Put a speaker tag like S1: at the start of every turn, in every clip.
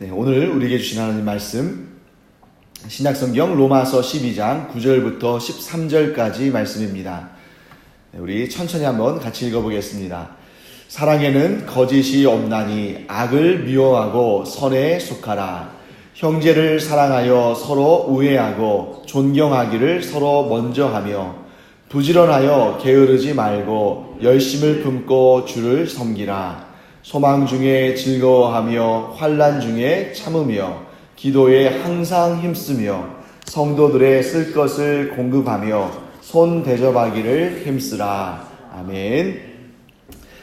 S1: 네, 오늘 우리에게 주신 하나님 말씀 신약성경 로마서 12장 9절부터 13절까지 말씀입니다. 네, 우리 천천히 한번 같이 읽어보겠습니다. 사랑에는 거짓이 없나니 악을 미워하고 선에 속하라. 형제를 사랑하여 서로 우애하고 존경하기를 서로 먼저 하며 부지런하여 게으르지 말고 열심을 품고 주를 섬기라. 소망 중에 즐거워하며 환난 중에 참으며 기도에 항상 힘쓰며 성도들의 쓸 것을 공급하며 손 대접하기를 힘쓰라. 아멘.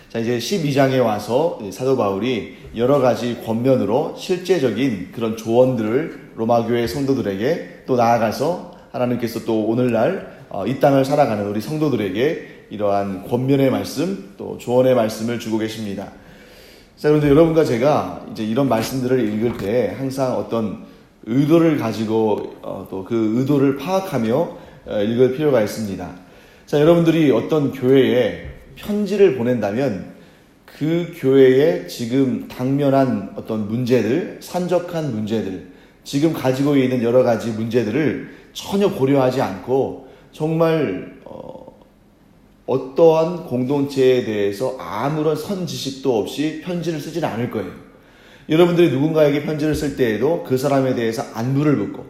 S1: 자, 이제 12장에 와서 사도 바울이 여러 가지 권면으로 실제적인 그런 조언들을 로마 교회 성도들에게 또 나아가서 하나님께서 또 오늘날 이 땅을 살아가는 우리 성도들에게 이러한 권면의 말씀 또 조언의 말씀을 주고 계십니다. 자, 그런데 여러분과 제가 이제 이런 말씀들을 읽을 때 항상 어떤 의도를 가지고 또 그 의도를 파악하며 읽을 필요가 있습니다. 자, 여러분들이 어떤 교회에 편지를 보낸다면 그 교회에 지금 당면한 어떤 문제들, 산적한 문제들, 지금 가지고 있는 여러 가지 문제들을 전혀 고려하지 않고 정말 어떠한 공동체에 대해서 아무런 선지식도 없이 편지를 쓰지는 않을 거예요. 여러분들이 누군가에게 편지를 쓸 때에도 그 사람에 대해서 안부를 묻고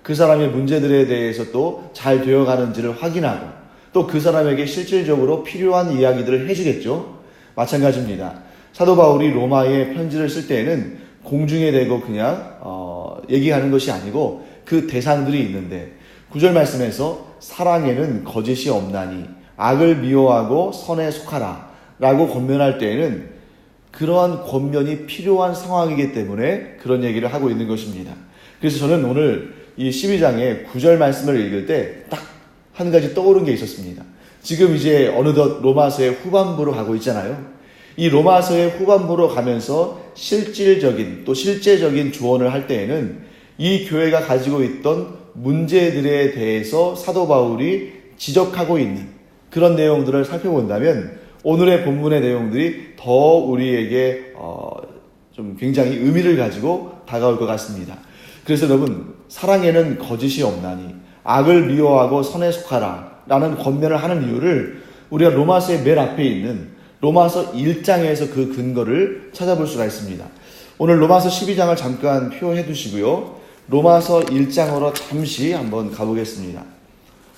S1: 그 사람의 문제들에 대해서 또 잘 되어가는지를 확인하고 또 그 사람에게 실질적으로 필요한 이야기들을 해주겠죠. 마찬가지입니다. 사도 바울이 로마에 편지를 쓸 때에는 공중에 대고 그냥 얘기하는 것이 아니고 그 대상들이 있는데 9절 말씀에서 사랑에는 거짓이 없나니 악을 미워하고 선에 속하라 라고 권면할 때에는 그러한 권면이 필요한 상황이기 때문에 그런 얘기를 하고 있는 것입니다. 그래서 저는 오늘 이 12장의 9절 말씀을 읽을 때 딱 한 가지 떠오른 게 있었습니다. 지금 이제 어느덧 로마서의 후반부로 가고 있잖아요. 이 로마서의 후반부로 가면서 실질적인 또 실제적인 조언을 할 때에는 이 교회가 가지고 있던 문제들에 대해서 사도 바울이 지적하고 있는 그런 내용들을 살펴본다면 오늘의 본문의 내용들이 더 우리에게 좀 굉장히 의미를 가지고 다가올 것 같습니다. 그래서 여러분, 사랑에는 거짓이 없나니 악을 미워하고 선에 속하라 라는 권면을 하는 이유를 우리가 로마서의 맨 앞에 있는 로마서 1장에서 그 근거를 찾아볼 수가 있습니다. 오늘 로마서 12장을 잠깐 표해 두시고요. 로마서 1장으로 잠시 한번 가보겠습니다.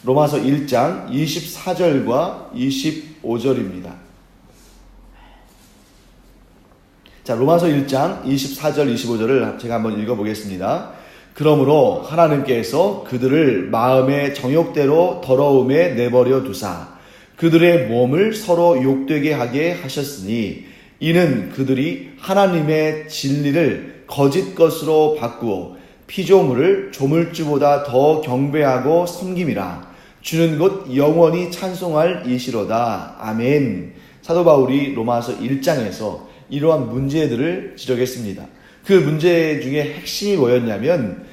S1: 로마서 1장 24절과 25절입니다. 자, 로마서 1장 24절 25절을 제가 한번 읽어보겠습니다. 그러므로 하나님께서 그들을 마음의 정욕대로 더러움에 내버려 두사 그들의 몸을 서로 욕되게 하게 하셨으니 이는 그들이 하나님의 진리를 거짓 것으로 바꾸어 피조물을 조물주보다 더 경배하고 섬김이라. 주는 곧 영원히 찬송할 이시로다. 아멘. 사도 바울이 로마서 1장에서 이러한 문제들을 지적했습니다. 그 문제 중에 핵심이 뭐였냐면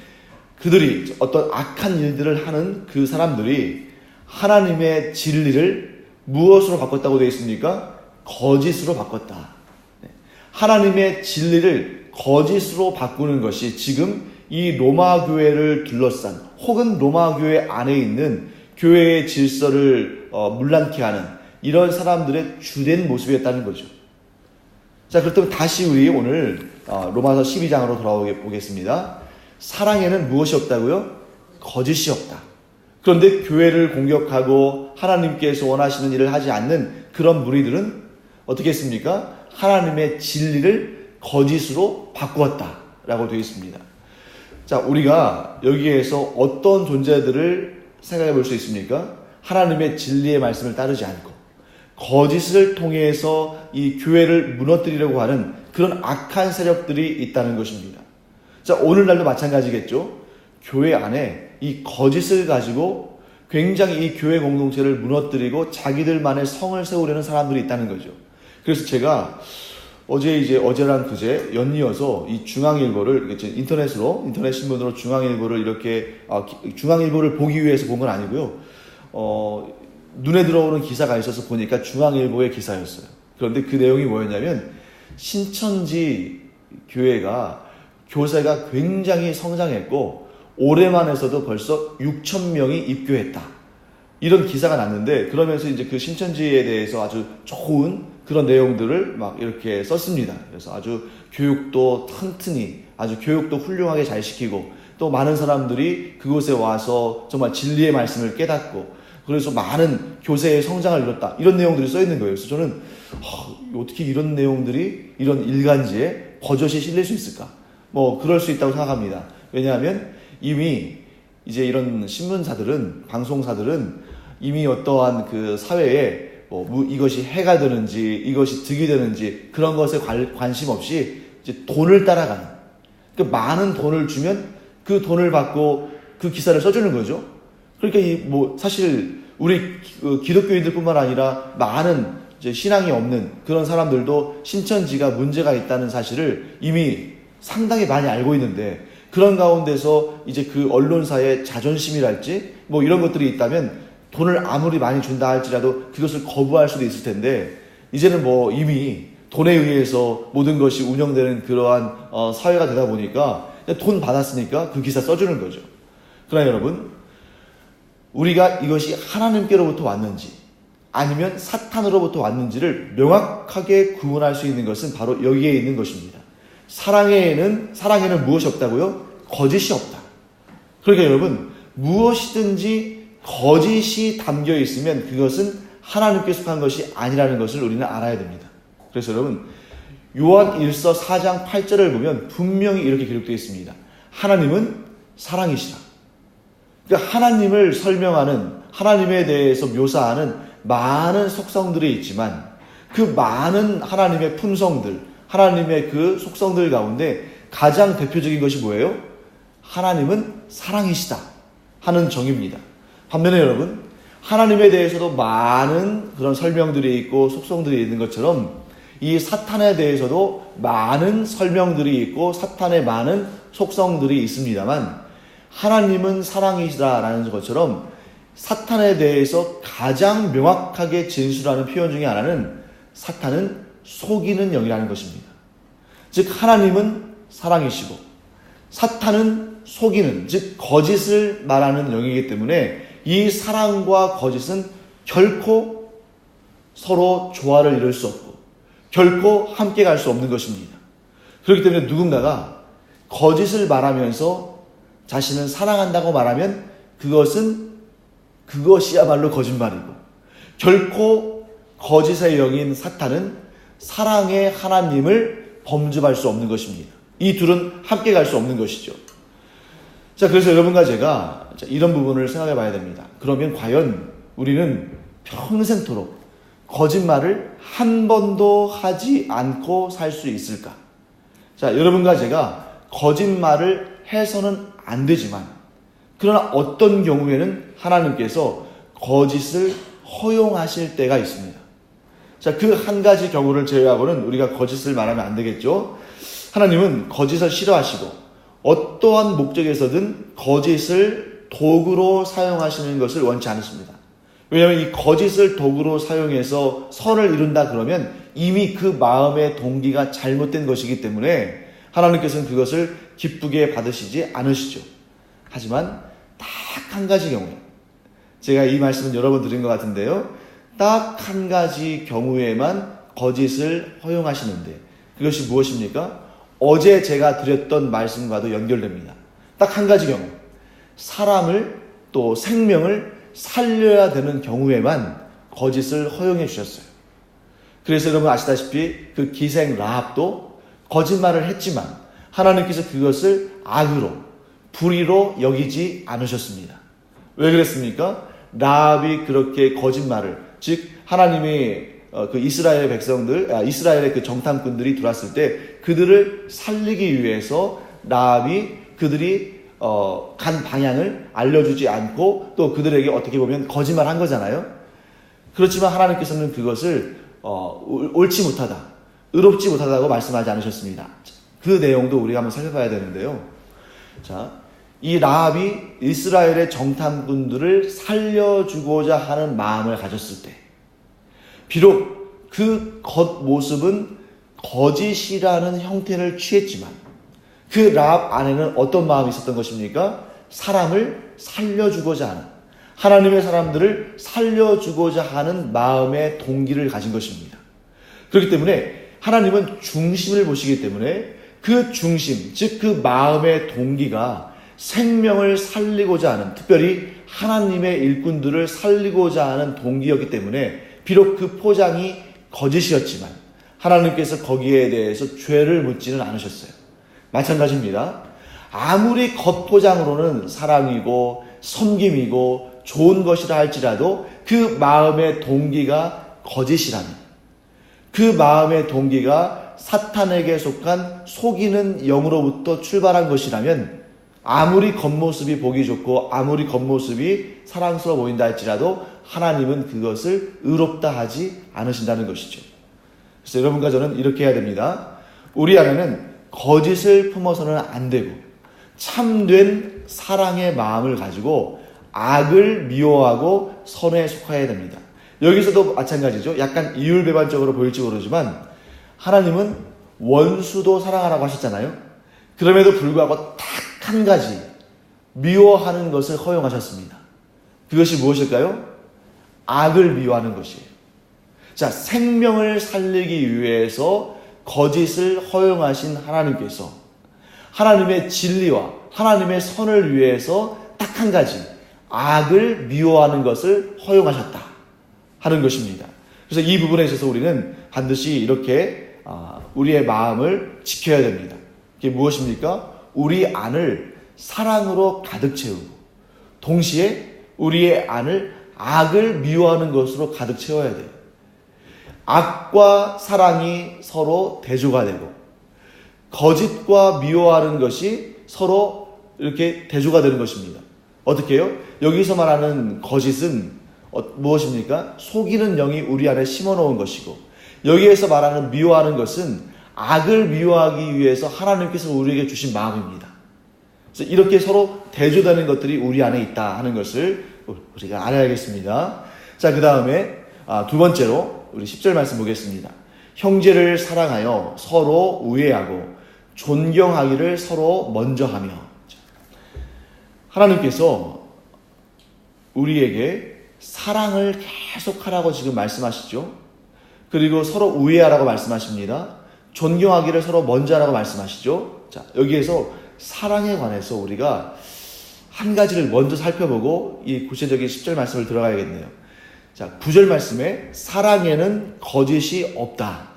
S1: 그들이 어떤 악한 일들을 하는 그 사람들이 하나님의 진리를 무엇으로 바꿨다고 되어 있습니까? 거짓으로 바꿨다. 하나님의 진리를 거짓으로 바꾸는 것이 지금 이 로마 교회를 둘러싼 혹은 로마 교회 안에 있는 교회의 질서를 문란케 하는 이런 사람들의 주된 모습이었다는 거죠. 자, 그렇다면 다시 우리 오늘 로마서 12장으로 돌아오겠습니다. 사랑에는 무엇이 없다고요? 거짓이 없다. 그런데 교회를 공격하고 하나님께서 원하시는 일을 하지 않는 그런 무리들은 어떻게 했습니까? 하나님의 진리를 거짓으로 바꾸었다라고 되어 있습니다. 자, 우리가 여기에서 어떤 존재들을 생각해 볼 수 있습니까? 하나님의 진리의 말씀을 따르지 않고 거짓을 통해서 이 교회를 무너뜨리려고 하는 그런 악한 세력들이 있다는 것입니다. 자, 오늘날도 마찬가지겠죠. 교회 안에 이 거짓을 가지고 굉장히 이 교회 공동체를 무너뜨리고 자기들만의 성을 세우려는 사람들이 있다는 거죠. 그래서 제가 어제랑 그제 연이어서 이 중앙일보를 인터넷 신문으로 중앙일보를 이렇게 중앙일보를 보기 위해서 본 건 아니고요. 눈에 들어오는 기사가 있어서 보니까 중앙일보의 기사였어요. 그런데 그 내용이 뭐였냐면 신천지 교회가 교세가 굉장히 성장했고 올해만 해서도 벌써 6,000명이 입교했다. 이런 기사가 났는데 그러면서 이제 그 신천지에 대해서 아주 좋은 그런 내용들을 막 이렇게 썼습니다. 그래서 아주 교육도 튼튼히 아주 교육도 훌륭하게 잘 시키고 또 많은 사람들이 그곳에 와서 정말 진리의 말씀을 깨닫고 그래서 많은 교세의 성장을 이뤘다. 이런 내용들이 써 있는 거예요. 그래서 저는 어떻게 이런 내용들이 이런 일간지에 버젓이 실릴 수 있을까? 뭐 그럴 수 있다고 생각합니다. 왜냐하면 이미 이제 이런 신문사들은 방송사들은 이미 어떠한 그 사회에 뭐 이것이 해가 되는지 이것이 득이 되는지 그런 것에 관심 없이 이제 돈을 따라가는 그 많은 돈을 주면 그 돈을 받고 그 기사를 써주는 거죠. 그러니까 뭐 사실 우리 기독교인들뿐만 아니라 많은 이제 신앙이 없는 그런 사람들도 신천지가 문제가 있다는 사실을 이미 상당히 많이 알고 있는데 그런 가운데서 이제 그 언론사의 자존심이랄지 뭐 이런 것들이 있다면 돈을 아무리 많이 준다 할지라도 그것을 거부할 수도 있을 텐데 이제는 뭐 이미 돈에 의해서 모든 것이 운영되는 그러한 사회가 되다 보니까 돈 받았으니까 그 기사 써주는 거죠. 그러나 여러분 우리가 이것이 하나님께로부터 왔는지 아니면 사탄으로부터 왔는지를 명확하게 구분할 수 있는 것은 바로 여기에 있는 것입니다. 사랑에는 무엇이 없다고요? 거짓이 없다. 그러니까 여러분 무엇이든지 거짓이 담겨 있으면 그것은 하나님께 속한 것이 아니라는 것을 우리는 알아야 됩니다. 그래서 여러분 요한 1서 4장 8절을 보면 분명히 이렇게 기록되어 있습니다. 하나님은 사랑이시라. 그러니까 하나님을 설명하는 하나님에 대해서 묘사하는 많은 속성들이 있지만 그 많은 하나님의 품성들 하나님의 그 속성들 가운데 가장 대표적인 것이 뭐예요? 하나님은 사랑이시다 하는 정의입니다. 반면에 여러분 하나님에 대해서도 많은 그런 설명들이 있고 속성들이 있는 것처럼 이 사탄에 대해서도 많은 설명들이 있고 사탄의 많은 속성들이 있습니다만 하나님은 사랑이시다라는 것처럼 사탄에 대해서 가장 명확하게 진술하는 표현 중에 하나는 사탄은 속이는 영이라는 것입니다. 즉 하나님은 사랑이시고 사탄은 속이는 즉 거짓을 말하는 영이기 때문에 이 사랑과 거짓은 결코 서로 조화를 이룰 수 없고 결코 함께 갈 수 없는 것입니다. 그렇기 때문에 누군가가 거짓을 말하면서 자신은 사랑한다고 말하면 그것이야말로 거짓말이고 결코 거짓의 영인 사탄은 사랑의 하나님을 범접할 수 없는 것입니다. 이 둘은 함께 갈 수 없는 것이죠. 자, 그래서 여러분과 제가 이런 부분을 생각해 봐야 됩니다. 그러면 과연 우리는 평생토록 거짓말을 한 번도 하지 않고 살 수 있을까? 자, 여러분과 제가 거짓말을 해서는 안 되지만 그러나 어떤 경우에는 하나님께서 거짓을 허용하실 때가 있습니다. 자, 그 한 가지 경우를 제외하고는 우리가 거짓을 말하면 안 되겠죠. 하나님은 거짓을 싫어하시고 어떠한 목적에서든 거짓을 도구로 사용하시는 것을 원치 않으십니다. 왜냐하면 이 거짓을 도구로 사용해서 선을 이룬다 그러면 이미 그 마음의 동기가 잘못된 것이기 때문에 하나님께서는 그것을 기쁘게 받으시지 않으시죠. 하지만 딱 한 가지 경우에 제가 이 말씀은 여러 번 드린 것 같은데요. 딱 한 가지 경우에만 거짓을 허용하시는데 그것이 무엇입니까? 어제 제가 드렸던 말씀과도 연결됩니다. 딱 한 가지 경우 사람을 또 생명을 살려야 되는 경우에만 거짓을 허용해 주셨어요. 그래서 여러분 아시다시피 그 기생 라합도 거짓말을 했지만 하나님께서 그것을 악으로 불의로 여기지 않으셨습니다. 왜 그랬습니까? 라합이 그렇게 거짓말을 즉 하나님이 그 이스라엘 백성들 이스라엘의 그 정탐꾼들이 들어왔을 때 그들을 살리기 위해서 라합이 그들이 간 방향을 알려주지 않고 또 그들에게 어떻게 보면 거짓말한 거잖아요. 그렇지만 하나님께서는 그것을 옳지 못하다, 의롭지 못하다고 말씀하지 않으셨습니다. 그 내용도 우리가 한번 살펴봐야 되는데요. 자, 이 라합이 이스라엘의 정탐꾼들을 살려주고자 하는 마음을 가졌을 때 비록 그 겉모습은 거짓이라는 형태를 취했지만 그 라합 안에는 어떤 마음이 있었던 것입니까? 사람을 살려주고자 하는, 하나님의 사람들을 살려주고자 하는 마음의 동기를 가진 것입니다. 그렇기 때문에 하나님은 중심을 보시기 때문에 그 중심, 즉 그 마음의 동기가 생명을 살리고자 하는, 특별히 하나님의 일꾼들을 살리고자 하는 동기였기 때문에 비록 그 포장이 거짓이었지만 하나님께서 거기에 대해서 죄를 묻지는 않으셨어요. 마찬가지입니다. 아무리 겉포장으로는 사랑이고 섬김이고 좋은 것이라 할지라도 그 마음의 동기가 거짓이라면, 그 마음의 동기가 사탄에게 속한 속이는 영으로부터 출발한 것이라면 아무리 겉모습이 보기 좋고 아무리 겉모습이 사랑스러워 보인다 할지라도 하나님은 그것을 의롭다 하지 않으신다는 것이죠. 그래서 여러분과 저는 이렇게 해야 됩니다. 우리 안에는 거짓을 품어서는 안 되고 참된 사랑의 마음을 가지고 악을 미워하고 선에 속해야 됩니다. 여기서도 마찬가지죠. 약간 이율배반적으로 보일지 모르지만 하나님은 원수도 사랑하라고 하셨잖아요. 그럼에도 불구하고 딱 한 가지 미워하는 것을 허용하셨습니다. 그것이 무엇일까요? 악을 미워하는 것이에요. 자, 생명을 살리기 위해서 거짓을 허용하신 하나님께서 하나님의 진리와 하나님의 선을 위해서 딱 한 가지 악을 미워하는 것을 허용하셨다 하는 것입니다. 그래서 이 부분에 있어서 우리는 반드시 이렇게 우리의 마음을 지켜야 됩니다. 그게 무엇입니까? 우리 안을 사랑으로 가득 채우고 동시에 우리의 안을 악을 미워하는 것으로 가득 채워야 돼요. 악과 사랑이 서로 대조가 되고 거짓과 미워하는 것이 서로 이렇게 대조가 되는 것입니다. 어떻게 해요? 여기서 말하는 거짓은 무엇입니까? 속이는 영이 우리 안에 심어놓은 것이고 여기에서 말하는 미워하는 것은 악을 미워하기 위해서 하나님께서 우리에게 주신 마음입니다. 그래서 이렇게 서로 대조되는 것들이 우리 안에 있다 하는 것을 우리가 알아야겠습니다. 자, 그 다음에 두 번째로 우리 10절 말씀 보겠습니다. 형제를 사랑하여 서로 우애하고 존경하기를 서로 먼저 하며. 하나님께서 우리에게 사랑을 계속하라고 지금 말씀하시죠. 그리고 서로 우애하라고 말씀하십니다. 존경하기를 서로 먼저 하라고 말씀하시죠. 자, 여기에서 사랑에 관해서 우리가 한 가지를 먼저 살펴보고 이 구체적인 10절 말씀을 들어가야겠네요. 자, 9절 말씀에 사랑에는 거짓이 없다.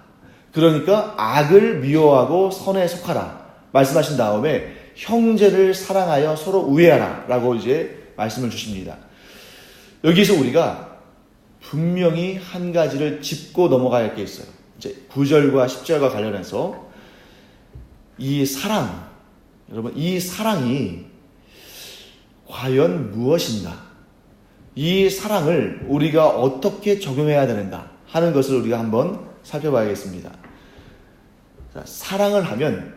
S1: 그러니까 악을 미워하고 선에 속하라 말씀하신 다음에 형제를 사랑하여 서로 우애하라 라고 이제 말씀을 주십니다. 여기서 우리가 분명히 한 가지를 짚고 넘어가야 할 게 있어요. 이제 9절과 10절과 관련해서 이 사랑, 여러분 이 사랑이 과연 무엇인가? 이 사랑을 우리가 어떻게 적용해야 되는가 하는 것을 우리가 한번 살펴봐야겠습니다. 자, 사랑을 하면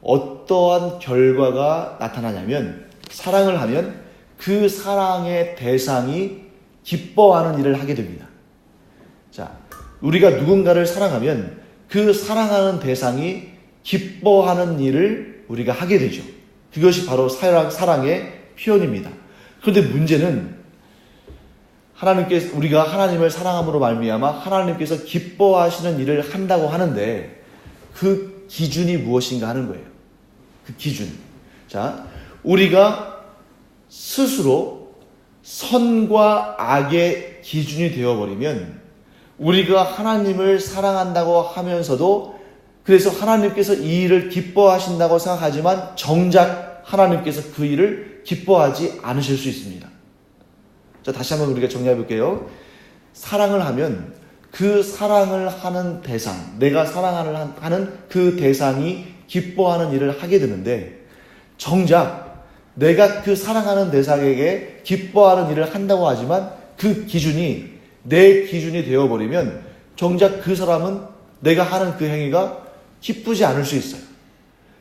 S1: 어떠한 결과가 나타나냐면 사랑을 하면 그 사랑의 대상이 기뻐하는 일을 하게 됩니다. 자, 우리가 누군가를 사랑하면 그 사랑하는 대상이 기뻐하는 일을 우리가 하게 되죠. 그것이 바로 사랑의 표현입니다. 그런데 문제는 우리가 하나님을 사랑함으로 말미암아 하나님께서 기뻐하시는 일을 한다고 하는데 그 기준이 무엇인가 하는 거예요. 그 기준. 자, 우리가 스스로 선과 악의 기준이 되어버리면 우리가 하나님을 사랑한다고 하면서도 그래서 하나님께서 이 일을 기뻐하신다고 생각하지만 정작 하나님께서 그 일을 기뻐하지 않으실 수 있습니다. 자, 다시 한번 우리가 정리해 볼게요. 사랑을 하면 그 사랑을 하는 대상, 내가 사랑하는 그 대상이 기뻐하는 일을 하게 되는데 정작 내가 그 사랑하는 대상에게 기뻐하는 일을 한다고 하지만 그 기준이 내 기준이 되어버리면 정작 그 사람은 내가 하는 그 행위가 기쁘지 않을 수 있어요.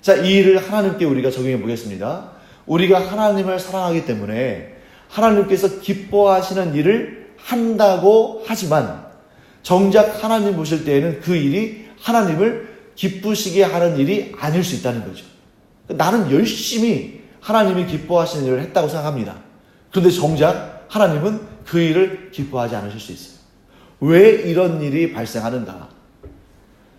S1: 자, 이 일을 하나님께 우리가 적용해 보겠습니다. 우리가 하나님을 사랑하기 때문에 하나님께서 기뻐하시는 일을 한다고 하지만 정작 하나님 보실 때에는 그 일이 하나님을 기쁘시게 하는 일이 아닐 수 있다는 거죠. 나는 열심히 하나님이 기뻐하시는 일을 했다고 생각합니다. 그런데 정작 하나님은 그 일을 기뻐하지 않으실 수 있어요. 왜 이런 일이 발생하는가?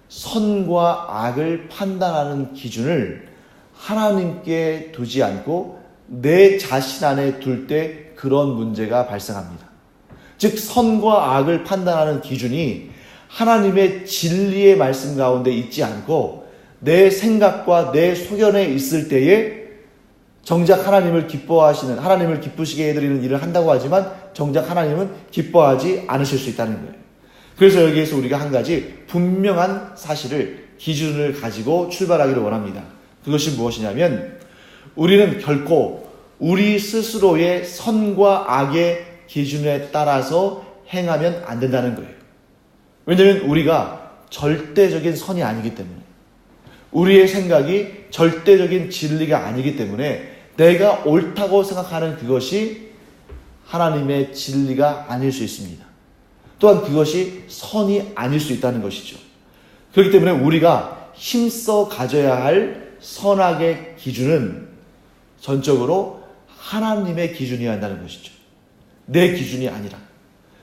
S1: 선과 악을 판단하는 기준을 하나님께 두지 않고 내 자신 안에 둘 때 그런 문제가 발생합니다. 즉 선과 악을 판단하는 기준이 하나님의 진리의 말씀 가운데 있지 않고 내 생각과 내 소견에 있을 때에 정작 하나님을 기쁘시게 해드리는 일을 한다고 하지만 정작 하나님은 기뻐하지 않으실 수 있다는 거예요. 그래서 여기에서 우리가 한 가지 분명한 사실을, 기준을 가지고 출발하기를 원합니다. 그것이 무엇이냐면 우리는 결코 우리 스스로의 선과 악의 기준에 따라서 행하면 안 된다는 거예요. 왜냐하면 우리가 절대적인 선이 아니기 때문에, 우리의 생각이 절대적인 진리가 아니기 때문에 내가 옳다고 생각하는 그것이 하나님의 진리가 아닐 수 있습니다. 또한 그것이 선이 아닐 수 있다는 것이죠. 그렇기 때문에 우리가 힘써 가져야 할 선악의 기준은 전적으로 하나님의 기준이어야 한다는 것이죠. 내 기준이 아니라.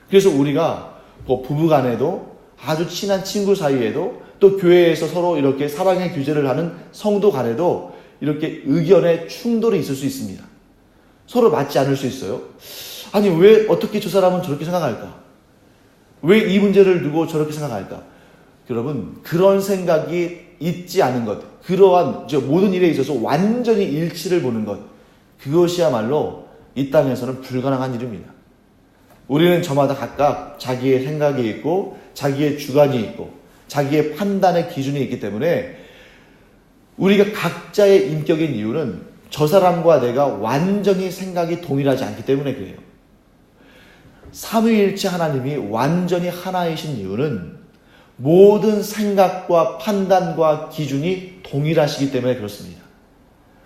S1: 그래서 우리가 부부간에도 아주 친한 친구 사이에도 또 교회에서 서로 이렇게 사랑의 규제를 하는 성도 간에도 이렇게 의견의 충돌이 있을 수 있습니다. 서로 맞지 않을 수 있어요. 아니 왜 어떻게 저 사람은 저렇게 생각할까? 왜 이 문제를 두고 저렇게 생각할까? 여러분 그런 생각이 있지 않은 것, 그러한 모든 일에 있어서 완전히 일치를 보는 것, 그것이야말로 이 땅에서는 불가능한 일입니다. 우리는 저마다 각각 자기의 생각이 있고 자기의 주관이 있고 자기의 판단의 기준이 있기 때문에 우리가 각자의 인격인 이유는 저 사람과 내가 완전히 생각이 동일하지 않기 때문에 그래요. 삼위일체 하나님이 완전히 하나이신 이유는 모든 생각과 판단과 기준이 동일하시기 때문에 그렇습니다.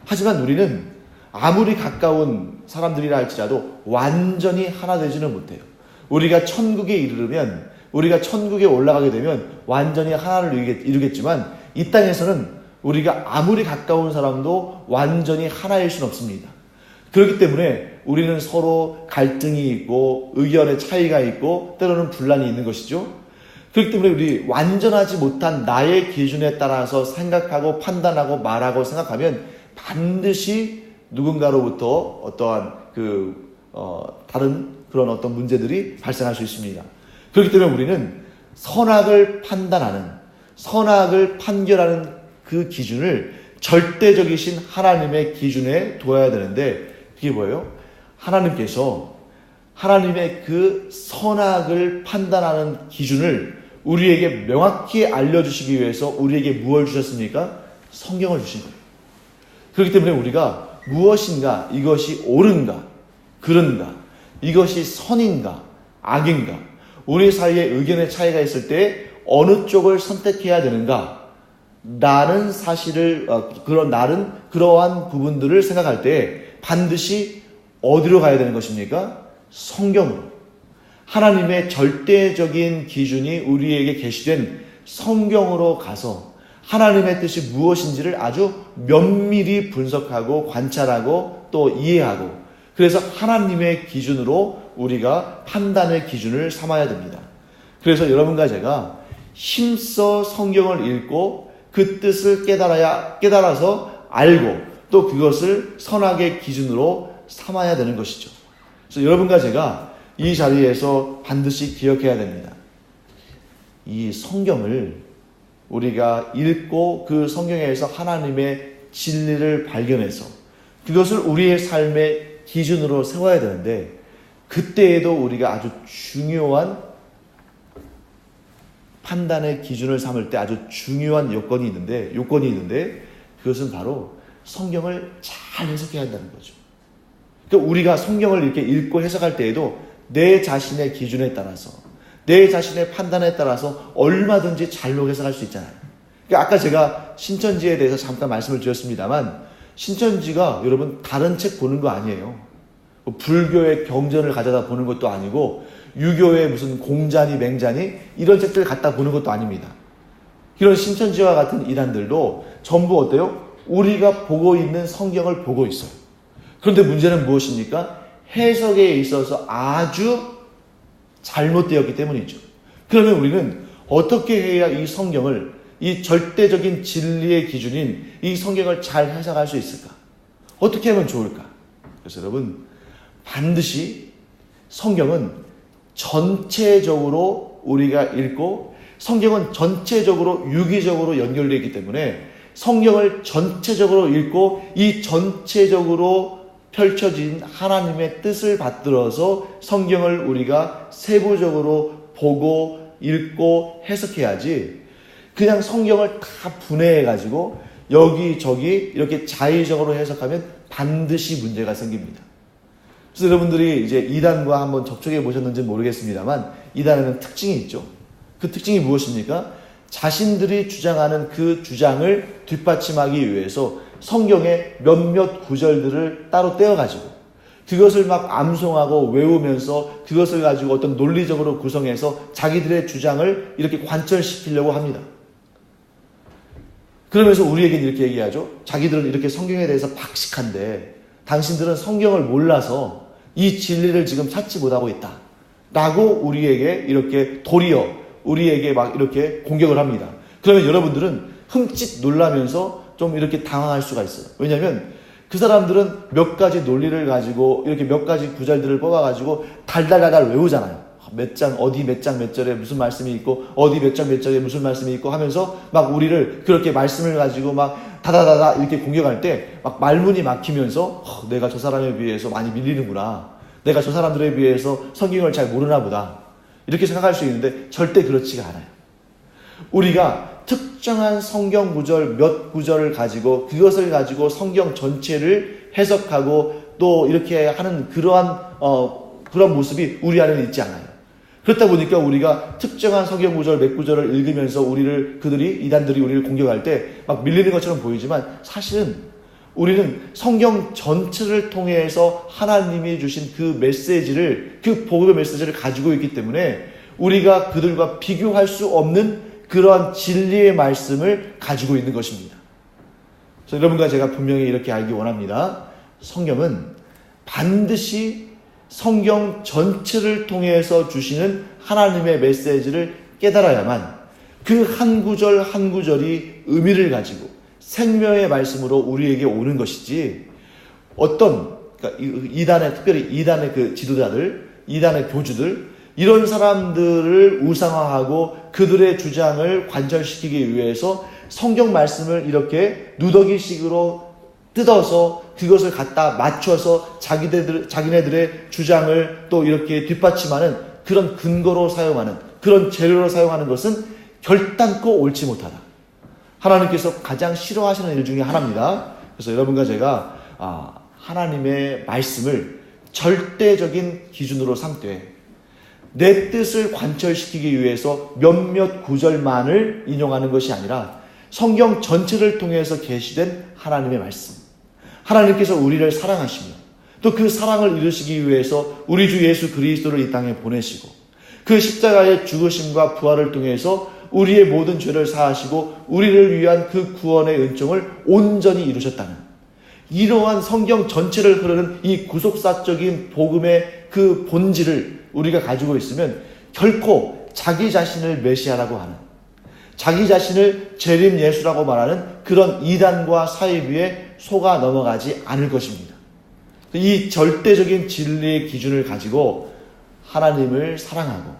S1: 하지만 우리는 아무리 가까운 사람들이라 할지라도 완전히 하나 되지는 못해요. 우리가 천국에 이르르면, 우리가 천국에 올라가게 되면 완전히 하나를 이루겠지만 이 땅에서는 우리가 아무리 가까운 사람도 완전히 하나일 수는 없습니다. 그렇기 때문에 우리는 서로 갈등이 있고 의견의 차이가 있고 때로는 분란이 있는 것이죠. 그렇기 때문에 우리 완전하지 못한 나의 기준에 따라서 생각하고 판단하고 말하고 생각하면 반드시 누군가로부터 어떠한 다른 그런 어떤 문제들이 발생할 수 있습니다. 그렇기 때문에 우리는 선악을 판단하는, 선악을 판결하는 그 기준을 절대적이신 하나님의 기준에 둬야 되는데 그게 뭐예요? 하나님께서 하나님의 그 선악을 판단하는 기준을 우리에게 명확히 알려주시기 위해서 우리에게 무엇을 주셨습니까? 성경을 주신 거예요. 그렇기 때문에 우리가 무엇인가, 이것이 옳은가, 그른가, 이것이 선인가, 악인가, 우리 사이에 의견의 차이가 있을 때 어느 쪽을 선택해야 되는가, 나는 사실을, 나는 그러한 부분들을 생각할 때 반드시 어디로 가야 되는 것입니까? 성경으로. 하나님의 절대적인 기준이 우리에게 계시된 성경으로 가서 하나님의 뜻이 무엇인지를 아주 면밀히 분석하고 관찰하고 또 이해하고, 그래서 하나님의 기준으로 우리가 판단의 기준을 삼아야 됩니다. 그래서 여러분과 제가 힘써 성경을 읽고 그 뜻을 깨달아서 알고 또 그것을 선악의 기준으로 삼아야 되는 것이죠. 그래서 여러분과 제가 이 자리에서 반드시 기억해야 됩니다. 이 성경을 우리가 읽고 그 성경에서 하나님의 진리를 발견해서 그것을 우리의 삶의 기준으로 세워야 되는데, 그때에도 우리가 아주 중요한 판단의 기준을 삼을 때 아주 중요한 요건이 있는데 그것은 바로 성경을 잘 해석해야 한다는 거죠. 그러니까 우리가 성경을 이렇게 읽고 해석할 때에도 내 자신의 기준에 따라서, 내 자신의 판단에 따라서 얼마든지 잘못 해석할 수 있잖아요. 그러니까 아까 제가 신천지에 대해서 잠깐 말씀을 드렸습니다만, 신천지가 여러분 다른 책 보는 거 아니에요. 불교의 경전을 가져다 보는 것도 아니고 유교의 무슨 공자니 맹자니 이런 책들을 갖다 보는 것도 아닙니다. 이런 신천지와 같은 이단들도 전부 어때요? 우리가 보고 있는 성경을 보고 있어요. 그런데 문제는 무엇입니까? 해석에 있어서 아주 잘못되었기 때문이죠. 그러면 우리는 어떻게 해야 이 성경을, 이 절대적인 진리의 기준인 이 성경을 잘 해석할 수 있을까? 어떻게 하면 좋을까? 그래서 여러분, 반드시 성경은 전체적으로 우리가 읽고 성경은 전체적으로 유기적으로 연결되어 있기 때문에 성경을 전체적으로 읽고 이 전체적으로 펼쳐진 하나님의 뜻을 받들어서 성경을 우리가 세부적으로 보고 읽고 해석해야지, 그냥 성경을 다 분해해가지고 여기저기 이렇게 자의적으로 해석하면 반드시 문제가 생깁니다. 그래서 여러분들이 이제 이단과 한번 접촉해 보셨는지 모르겠습니다만, 이단에는 특징이 있죠. 그 특징이 무엇입니까? 자신들이 주장하는 그 주장을 뒷받침하기 위해서 성경의 몇몇 구절들을 따로 떼어가지고 그것을 막 암송하고 외우면서 그것을 가지고 어떤 논리적으로 구성해서 자기들의 주장을 이렇게 관철시키려고 합니다. 그러면서 우리에게는 이렇게 얘기하죠. 자기들은 이렇게 성경에 대해서 박식한데 당신들은 성경을 몰라서 이 진리를 지금 찾지 못하고 있다 라고 우리에게 이렇게 도리어 우리에게 막 이렇게 공격을 합니다. 그러면 여러분들은 흠칫 놀라면서 좀 이렇게 당황할 수가 있어요. 왜냐하면 그 사람들은 몇 가지 논리를 가지고 이렇게 몇 가지 구절들을 뽑아가지고 달달달달 외우잖아요. 몇 장, 어디 몇 장 몇 절에 무슨 말씀이 있고 어디 몇 장 몇 절에 무슨 말씀이 있고 하면서 막 우리를 그렇게 말씀을 가지고 막 다다다다 이렇게 공격할 때 막 말문이 막히면서 내가 저 사람에 비해서 많이 밀리는구나. 내가 저 사람들에 비해서 성경을 잘 모르나 보다. 이렇게 생각할 수 있는데 절대 그렇지가 않아요. 우리가 특정한 성경 구절 몇 구절을 가지고 그것을 가지고 성경 전체를 해석하고 또 이렇게 하는 그런 모습이 우리 안에는 있지 않아요. 그렇다 보니까 우리가 특정한 성경 구절 몇 구절을 읽으면서 이단들이 우리를 공격할 때 막 밀리는 것처럼 보이지만 사실은 우리는 성경 전체를 통해서 하나님이 주신 그 메시지를, 그 복음의 메시지를 가지고 있기 때문에 우리가 그들과 비교할 수 없는 그러한 진리의 말씀을 가지고 있는 것입니다. 그래서 여러분과 제가 분명히 이렇게 알기 원합니다. 성경은 반드시 성경 전체를 통해서 주시는 하나님의 메시지를 깨달아야만 그 한 구절 한 구절이 의미를 가지고 생명의 말씀으로 우리에게 오는 것이지, 그러니까 특별히 이단의 그 지도자들, 이단의 교주들, 이런 사람들을 우상화하고 그들의 주장을 관철시키기 위해서 성경 말씀을 이렇게 누더기식으로 뜯어서 그것을 갖다 맞춰서 자기네들의 주장을 또 이렇게 뒷받침하는 그런 근거로 사용하는, 그런 재료로 사용하는 것은 결단코 옳지 못하다. 하나님께서 가장 싫어하시는 일 중에 하나입니다. 그래서 여러분과 제가 하나님의 말씀을 절대적인 기준으로 삼되 내 뜻을 관철시키기 위해서 몇몇 구절만을 인용하는 것이 아니라 성경 전체를 통해서 계시된 하나님의 말씀, 하나님께서 우리를 사랑하시며 또 그 사랑을 이루시기 위해서 우리 주 예수 그리스도를 이 땅에 보내시고 그 십자가의 죽으심과 부활을 통해서 우리의 모든 죄를 사하시고 우리를 위한 그 구원의 은총을 온전히 이루셨다는, 이러한 성경 전체를 흐르는 이 구속사적인 복음의 그 본질을 우리가 가지고 있으면 결코 자기 자신을 메시아라고 하는, 자기 자신을 재림 예수라고 말하는 그런 이단과 사이비에 속아 넘어가지 않을 것입니다. 이 절대적인 진리의 기준을 가지고 하나님을 사랑하고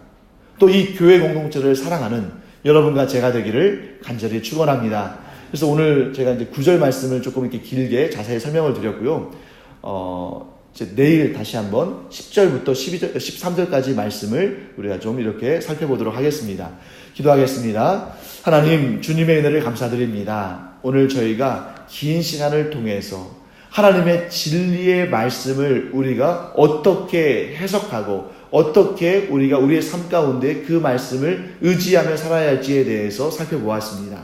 S1: 또 이 교회 공동체를 사랑하는 여러분과 제가 되기를 간절히 축원합니다. 그래서 오늘 제가 이제 9절 말씀을 조금 이렇게 길게 자세히 설명을 드렸고요. 이제 내일 다시 한번 10절부터 13절까지 말씀을 우리가 좀 이렇게 살펴보도록 하겠습니다. 기도하겠습니다. 하나님, 주님의 은혜를 감사드립니다. 오늘 저희가 긴 시간을 통해서 하나님의 진리의 말씀을 우리가 어떻게 해석하고 어떻게 우리가 우리의 삶 가운데 그 말씀을 의지하며 살아야 할지에 대해서 살펴보았습니다.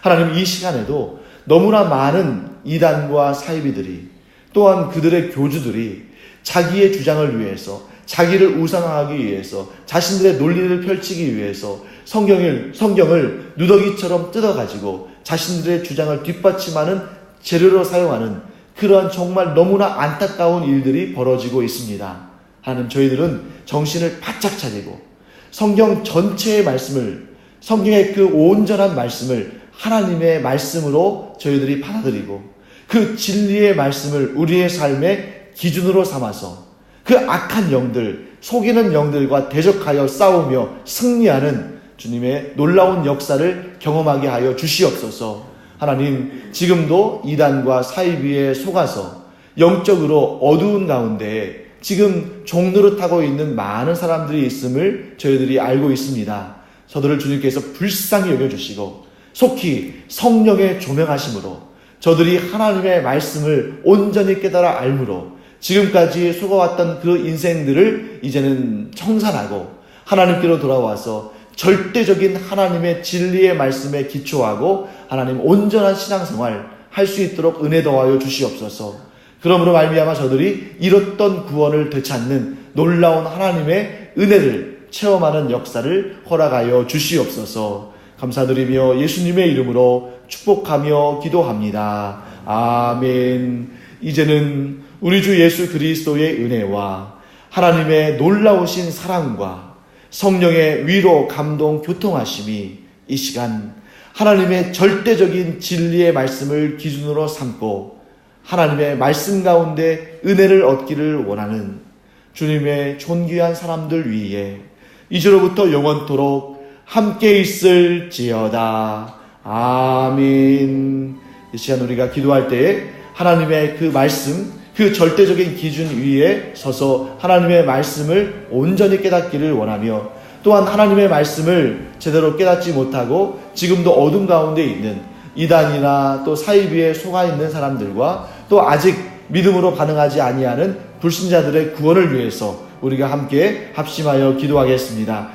S1: 하나님, 이 시간에도 너무나 많은 이단과 사이비들이 또한 그들의 교주들이 자기의 주장을 위해서, 자기를 우상화하기 위해서, 자신들의 논리를 펼치기 위해서 성경을 누더기처럼 뜯어가지고 자신들의 주장을 뒷받침하는 재료로 사용하는 그러한 정말 너무나 안타까운 일들이 벌어지고 있습니다. 하나님, 저희들은 정신을 바짝 차리고 성경 전체의 말씀을, 성경의 그 온전한 말씀을 하나님의 말씀으로 저희들이 받아들이고 그 진리의 말씀을 우리의 삶의 기준으로 삼아서 그 악한 영들, 속이는 영들과 대적하여 싸우며 승리하는 주님의 놀라운 역사를 경험하게 하여 주시옵소서. 하나님, 지금도 이단과 사이비에 속아서 영적으로 어두운 가운데 지금 종노릇하고 있는 많은 사람들이 있음을 저희들이 알고 있습니다. 저들을 주님께서 불쌍히 여겨주시고 속히 성령의 조명하심으로 저들이 하나님의 말씀을 온전히 깨달아 알므로 지금까지 속아왔던 그 인생들을 이제는 청산하고 하나님께로 돌아와서 절대적인 하나님의 진리의 말씀에 기초하고 하나님 온전한 신앙생활 할 수 있도록 은혜 더하여 주시옵소서. 그러므로 말미암아 저들이 잃었던 구원을 되찾는 놀라운 하나님의 은혜를 체험하는 역사를 허락하여 주시옵소서. 감사드리며 예수님의 이름으로 축복하며 기도합니다. 아멘. 이제는 우리 주 예수 그리스도의 은혜와 하나님의 놀라우신 사랑과 성령의 위로, 감동, 교통하심이 이 시간 하나님의 절대적인 진리의 말씀을 기준으로 삼고 하나님의 말씀 가운데 은혜를 얻기를 원하는 주님의 존귀한 사람들 위에 이제로부터 영원토록 함께 있을지어다. 아멘. 이 시간 우리가 기도할 때에 하나님의 그 말씀, 그 절대적인 기준 위에 서서 하나님의 말씀을 온전히 깨닫기를 원하며 또한 하나님의 말씀을 제대로 깨닫지 못하고 지금도 어둠 가운데 있는 이단이나 또 사이비에 속아 있는 사람들과 또 아직 믿음으로 반응하지 아니하는 불신자들의 구원을 위해서 우리가 함께 합심하여 기도하겠습니다.